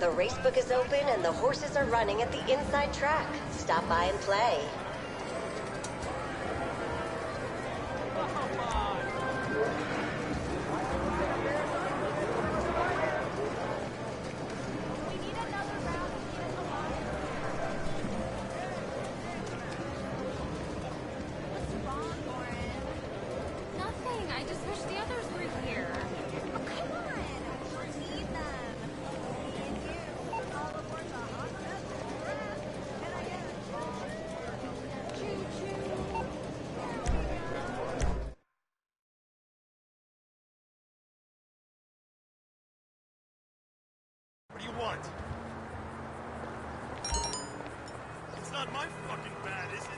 The racebook is open and the horses are running at the inside track. Stop by and play. What do you want? It's not my fucking bad, is it?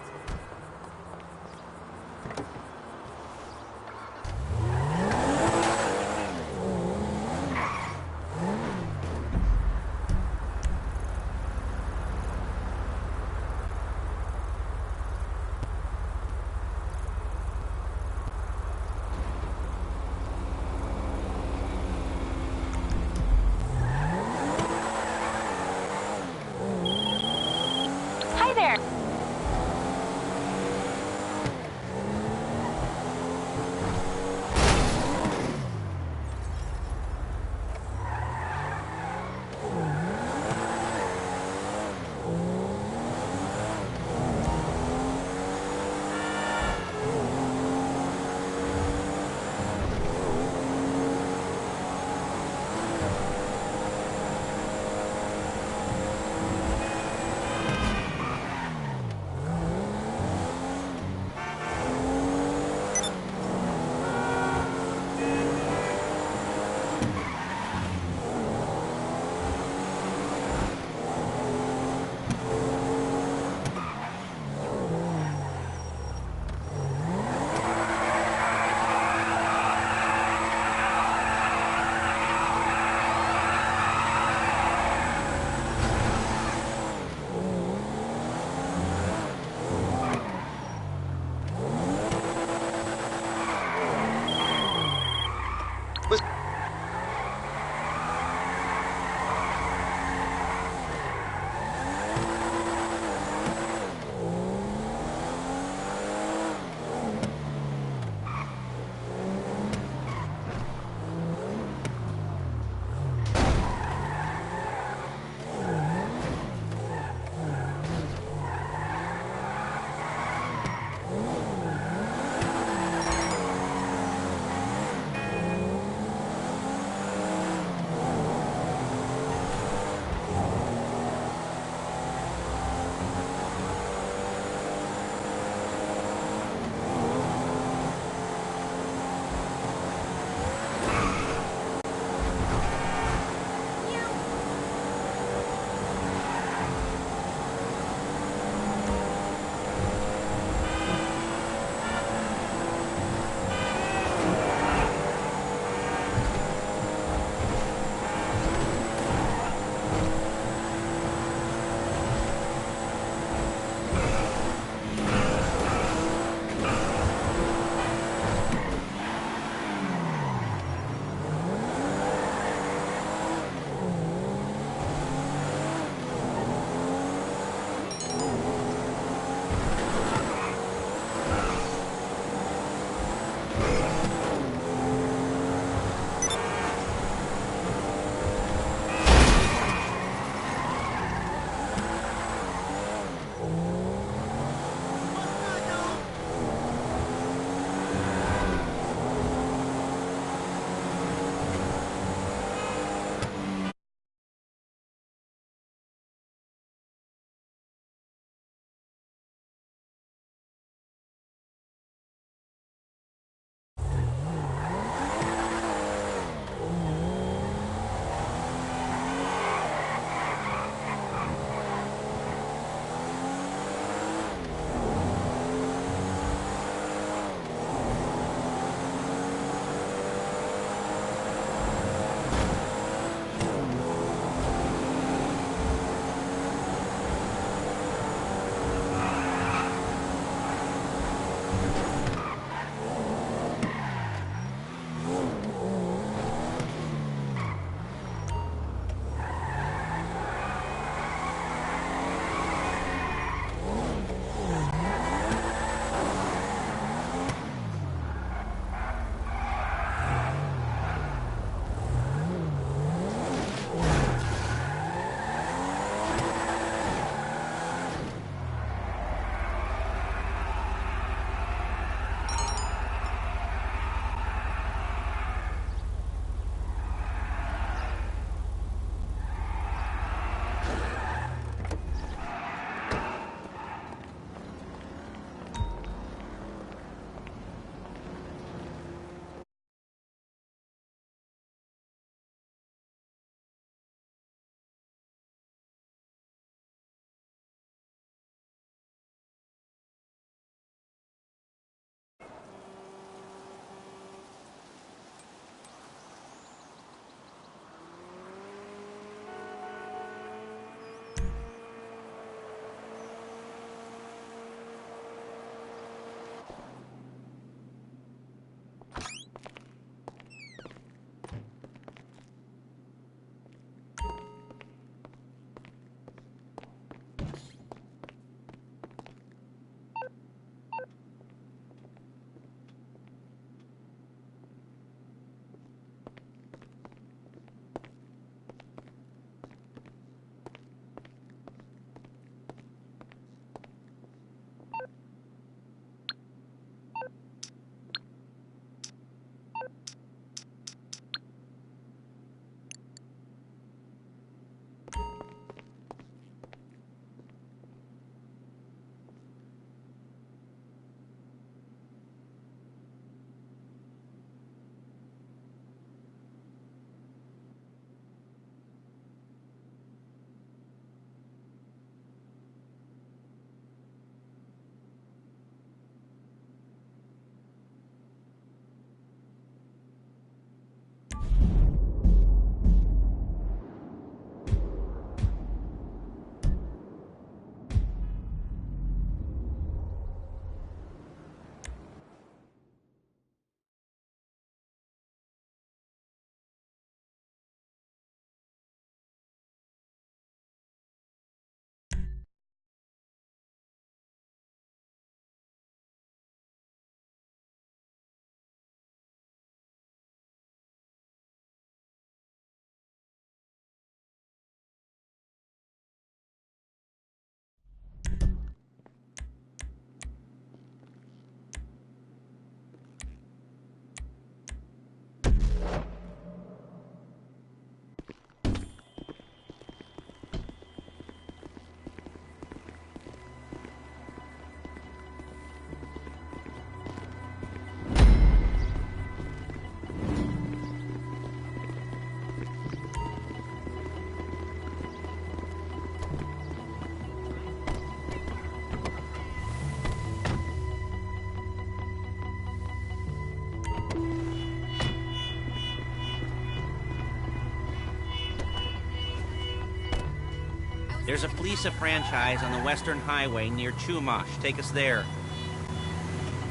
There's a Fleece franchise on the Western Highway near Chumash. Take us there.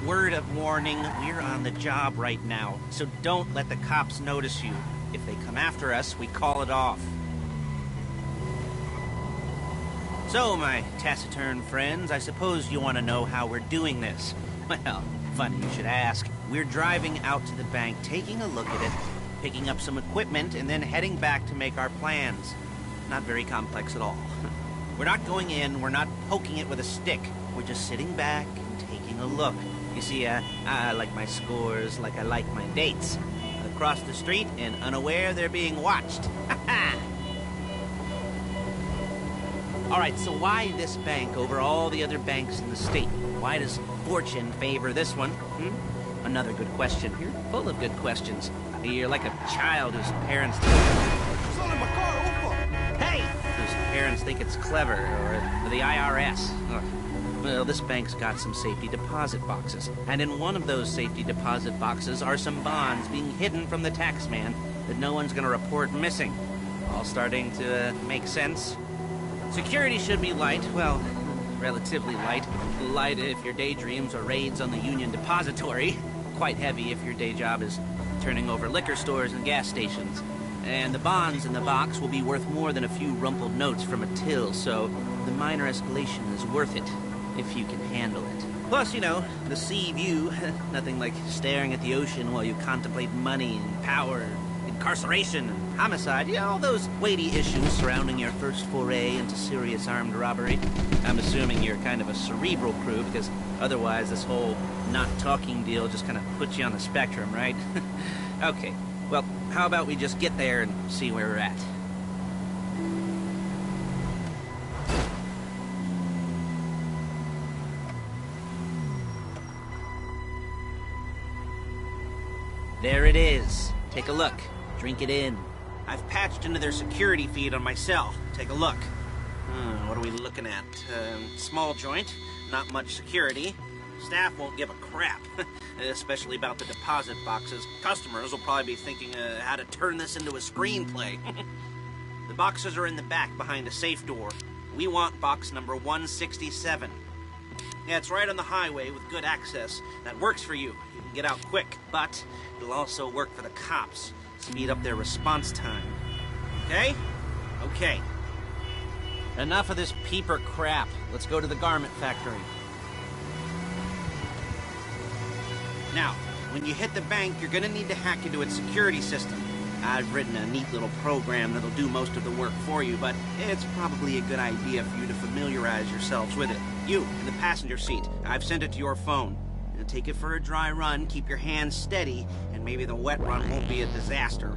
Word of warning, we're on the job right now, so don't let the cops notice you. If they come after us, we call it off. So, my taciturn friends, I suppose you want to know how we're doing this. Well, funny you should ask. We're driving out to the bank, taking a look at it, picking up some equipment, and then heading back to make our plans. Not very complex at all. We're not going in, we're not poking it with a stick. We're just sitting back and taking a look. You see, I like my scores like I like my dates. Across the street and unaware they're being watched. Alright, so why this bank over all the other banks in the state? Why does fortune favor this one? Another good question. You're full of good questions. You're like a child whose parents think it's clever, or the IRS. Ugh. Well, this bank's got some safety deposit boxes, and in one of those safety deposit boxes are some bonds being hidden from the tax man that no one's gonna report missing. All starting to make sense. Security should be light, well, relatively light. Light if your daydreams are raids on the Union Depository. Quite heavy if your day job is turning over liquor stores and gas stations. And the bonds in the box will be worth more than a few rumpled notes from a till, so the minor escalation is worth it, if you can handle it. Plus, you know, the sea view, nothing like staring at the ocean while you contemplate money and power, incarceration and homicide, you know, all those weighty issues surrounding your first foray into serious armed robbery. I'm assuming you're kind of a cerebral crew, because otherwise this whole not talking deal just kind of puts you on the spectrum, right? Okay. Well, how about we just get there and see where we're at? There it is. Take a look. Drink it in. I've patched into their security feed on my cell. Take a look. What are we looking at? Small joint, not much security. Staff won't give a crap, especially about the deposit boxes. Customers will probably be thinking how to turn this into a screenplay. The boxes are in the back behind a safe door. We want box number 167. Yeah, it's right on the highway with good access. That works for you. You can get out quick, but it'll also work for the cops. Speed up their response time. Okay? Okay. Enough of this peeper crap. Let's go to the garment factory. Now, when you hit the bank, you're gonna need to hack into its security system. I've written a neat little program that'll do most of the work for you, but it's probably a good idea for you to familiarize yourselves with it. You, in the passenger seat, I've sent it to your phone. Now take it for a dry run, keep your hands steady, and maybe the wet run won't be a disaster.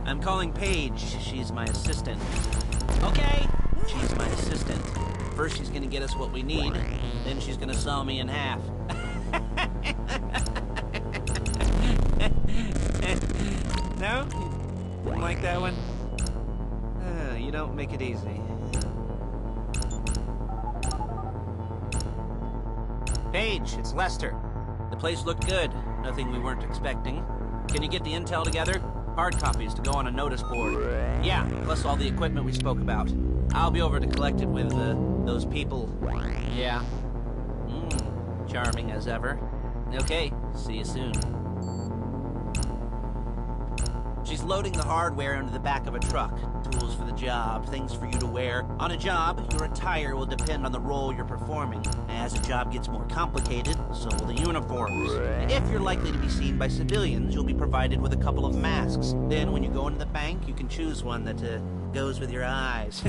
I'm calling Paige. She's my assistant. Okay. She's my assistant. First she's gonna get us what we need, then she's gonna saw me in half. No? Didn't like that one? You don't make it easy. Paige, it's Lester. The place looked good. Nothing we weren't expecting. Can you get the intel together? Hard copies to go on a notice board. Yeah, plus all the equipment we spoke about. I'll be over to collect it with, those people. Yeah. Charming as ever. Okay, see you soon. She's loading the hardware into the back of a truck. Tools for the the job, things for you to wear. On a job, your attire will depend on the role you're performing. As the job gets more complicated, so will the uniforms. If you're likely to be seen by civilians, you'll be provided with a couple of masks. Then when you go into the bank, you can choose one that goes with your eyes.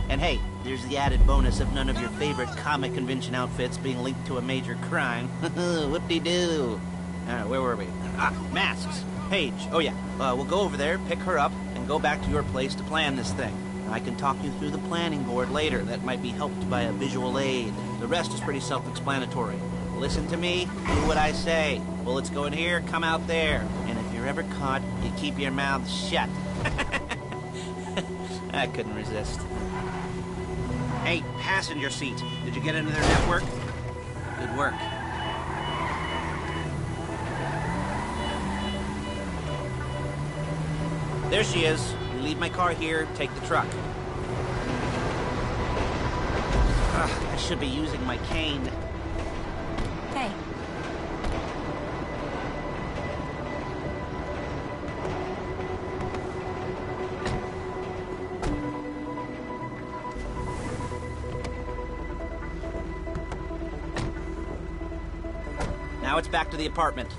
And hey, there's the added bonus of none of your favorite comic convention outfits being linked to a major crime. Whoop-de-doo. Where were we? Masks. Paige. Oh yeah, we'll go over there, pick her up, and go back to your place to plan this thing. I can talk you through the planning board later. That might be helped by a visual aid. The rest is pretty self-explanatory. Listen to me, do what I say. Bullets go in here, come out there. And if you're ever caught, you keep your mouth shut. I couldn't resist. Hey, passenger seat. Did you get into their network? Good work. There she is. You leave my car here, take the truck. I should be using my cane. Hey. Now it's back to the apartment.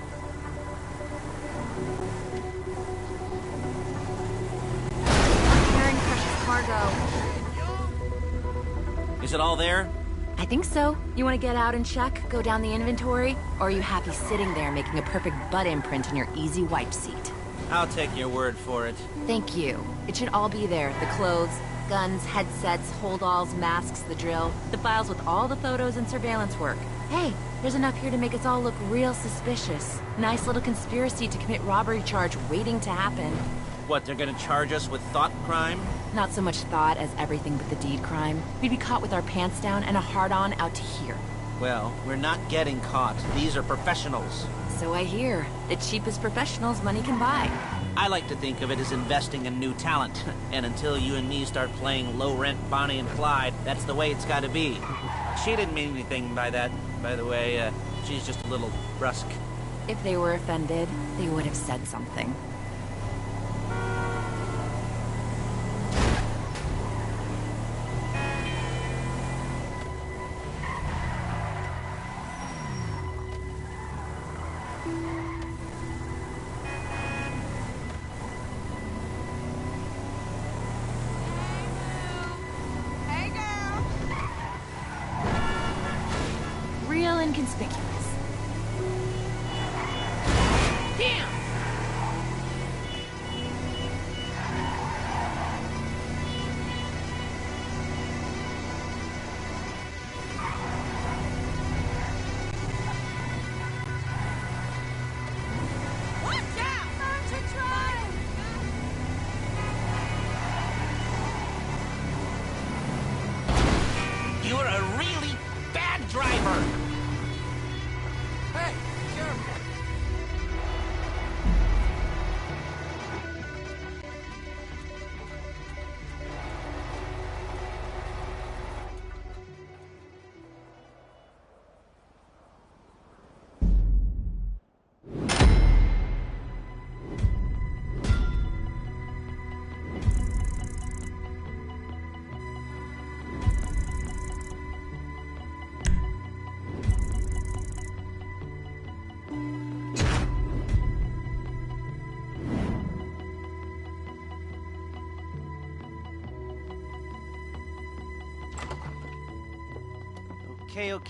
Carrying precious cargo. Is it all there? I think so. You want to get out and check? Go down the inventory? Or are you happy sitting there making a perfect butt imprint in your easy wipe seat? I'll take your word for it. Thank you. It should all be there. The clothes, guns, headsets, holdalls, masks, the drill, the files with all the photos and surveillance work. Hey, there's enough here to make us all look real suspicious. Nice little conspiracy to commit robbery charge waiting to happen. What, they're gonna charge us with thought crime? Not so much thought as everything but the deed crime. We'd be caught with our pants down and a hard-on out to here. Well, we're not getting caught. These are professionals. So I hear. The cheapest professionals money can buy. I like to think of it as investing in new talent. And until you and me start playing low-rent Bonnie and Clyde, that's the way it's gotta be. She didn't mean anything by that, by the way. She's just a little brusque. If they were offended, they would have said something. Real inconspicuous. Damn! Watch out! Learn to drive! You're a really bad driver! Hey, Sheriff!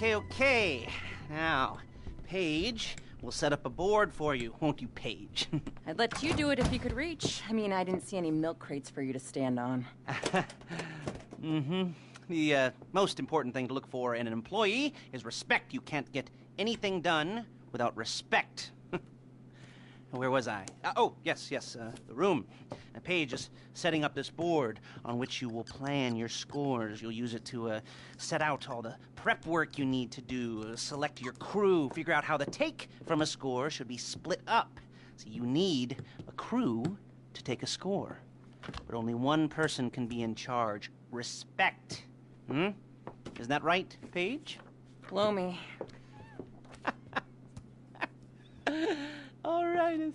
Okay. Now, Paige, we'll set up a board for you, won't you, Paige? I'd let you do it if you could reach. I mean, I didn't see any milk crates for you to stand on. The most important thing to look for in an employee is respect. You can't get anything done without respect. Where was I? Yes, the room. Paige is setting up this board on which you will plan your scores. You'll use it to set out all the prep work you need to do, select your crew, figure out how the take from a score should be split up. So you need a crew to take a score. But only one person can be in charge. Respect. Isn't that right, Paige? Blow me. All right.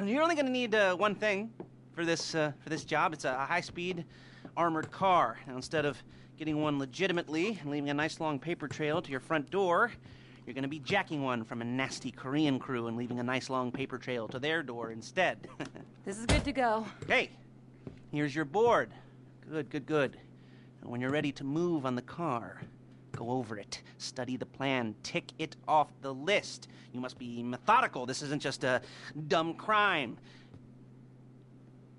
You're only going to need one thing. for this job. It's a high-speed armored car. Now, instead of getting one legitimately and leaving a nice long paper trail to your front door, you're going to be jacking one from a nasty Korean crew and leaving a nice long paper trail to their door instead. This is good to go. Hey, here's your board. Good, good, good. And when you're ready to move on the car, go over it, study the plan, tick it off the list. You must be methodical. This isn't just a dumb crime.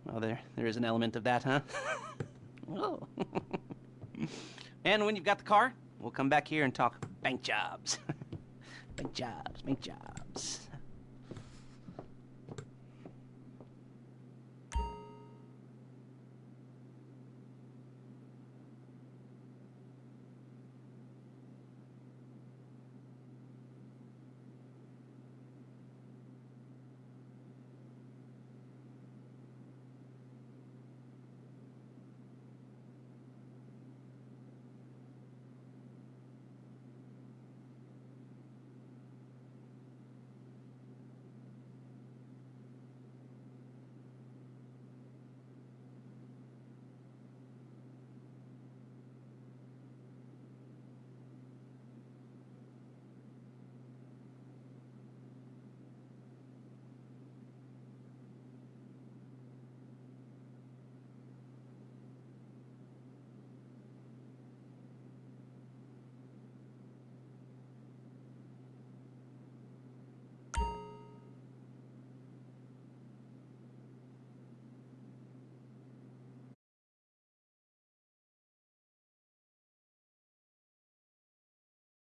Well, there is an element of that, huh? Oh. And when you've got the car, we'll come back here and talk bank jobs. Bank jobs, bank jobs.